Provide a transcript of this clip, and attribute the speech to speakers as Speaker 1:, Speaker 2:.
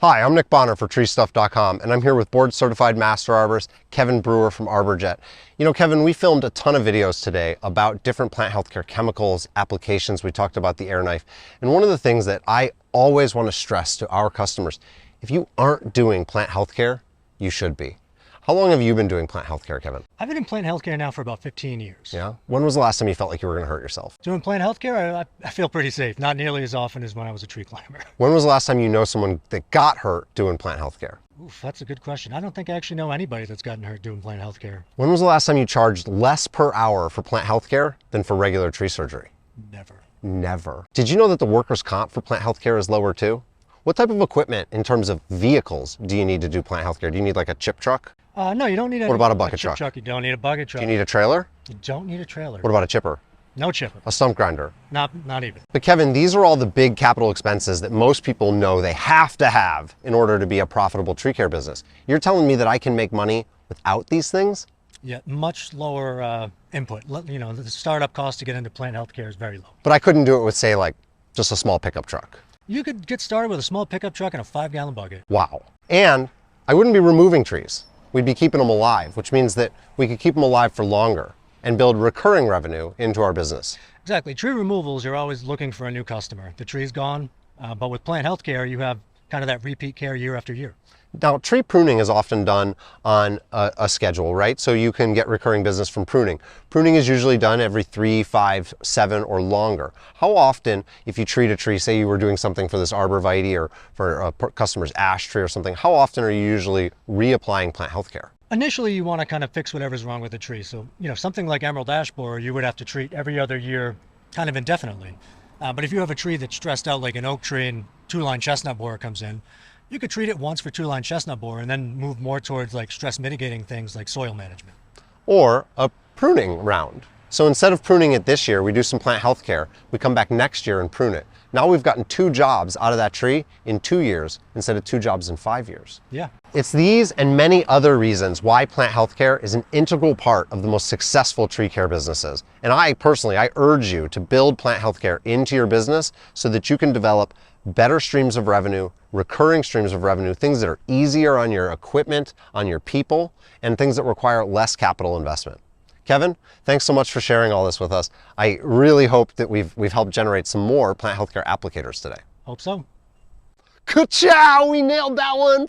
Speaker 1: Hi, I'm Nick Bonner for treestuff.com, and I'm here with board certified master arborist Kevin Brewer from Arborjet. You know, Kevin, we filmed a ton of videos today about different plant healthcare chemicals, applications. We talked about the air knife. And one of the things that I always want to stress to our customers, if you aren't doing plant healthcare, you should be. How long have you been doing plant healthcare, Kevin?
Speaker 2: I've been in plant healthcare now for about 15 years.
Speaker 1: Yeah? When was the last time you felt like you were going to hurt yourself?
Speaker 2: Doing plant healthcare, I feel pretty safe. Not nearly as often as when I was a tree climber.
Speaker 1: When was the last time you know someone that got hurt doing plant healthcare?
Speaker 2: Oof, that's a good question. I don't think I actually know anybody that's gotten hurt doing plant healthcare.
Speaker 1: When was the last time you charged less per hour for plant healthcare than for regular tree surgery?
Speaker 2: Never.
Speaker 1: Never. Did you know that the workers' comp for plant healthcare is lower too? What type of equipment in terms of vehicles do you need to do plant healthcare? Do you need like a chip truck?
Speaker 2: No, you don't need a
Speaker 1: What about a bucket
Speaker 2: chip
Speaker 1: truck?
Speaker 2: You don't need a bucket truck.
Speaker 1: Do you need a trailer?
Speaker 2: You don't need a trailer.
Speaker 1: What about a chipper?
Speaker 2: No chipper.
Speaker 1: A stump grinder?
Speaker 2: Not even.
Speaker 1: But Kevin, these are all the big capital expenses that most people know they have to have in order to be a profitable tree care business. You're telling me that I can make money without these things?
Speaker 2: Yeah, much lower input. You know, the startup cost to get into plant healthcare is very low.
Speaker 1: But I couldn't do it with, say, like just a small pickup truck.
Speaker 2: You could get started with a small pickup truck and a 5-gallon bucket.
Speaker 1: Wow. And I wouldn't be removing trees. We'd be keeping them alive, which means that we could keep them alive for longer and build recurring revenue into our business.
Speaker 2: Exactly. Tree removals, you're always looking for a new customer. The tree's gone, but with plant healthcare, you have kind of that repeat care year after year.
Speaker 1: Now, tree pruning is often done on a schedule, right? So you can get recurring business from pruning. Pruning is usually done every 3, 5, 7 or longer. How often, if you treat a tree, say you were doing something for this arborvitae or for a customer's ash tree or something, how often are you usually reapplying plant healthcare?
Speaker 2: Initially, you want to kind of fix whatever's wrong with the tree. So, you know, something like emerald ash borer, you would have to treat every other year kind of indefinitely. But if you have a tree that's stressed out like an oak tree and two-line chestnut borer comes in, you could treat it once for two-line chestnut borer and then move more towards like stress mitigating things like soil management.
Speaker 1: Or a pruning round. So instead of pruning it this year, we do some plant health care. We come back next year and prune it. Now we've gotten 2 jobs out of that tree in 2 years instead of 2 jobs in 5 years.
Speaker 2: Yeah.
Speaker 1: It's these and many other reasons why plant health care is an integral part of the most successful tree care businesses. And I urge you to build plant health care into your business so that you can develop better streams of revenue, recurring streams of revenue, things that are easier on your equipment, on your people, and things that require less capital investment. Kevin, thanks so much for sharing all this with us. I really hope that we've helped generate some more plant healthcare applicators today.
Speaker 2: Hope so.
Speaker 1: Ka-chow! We nailed that one!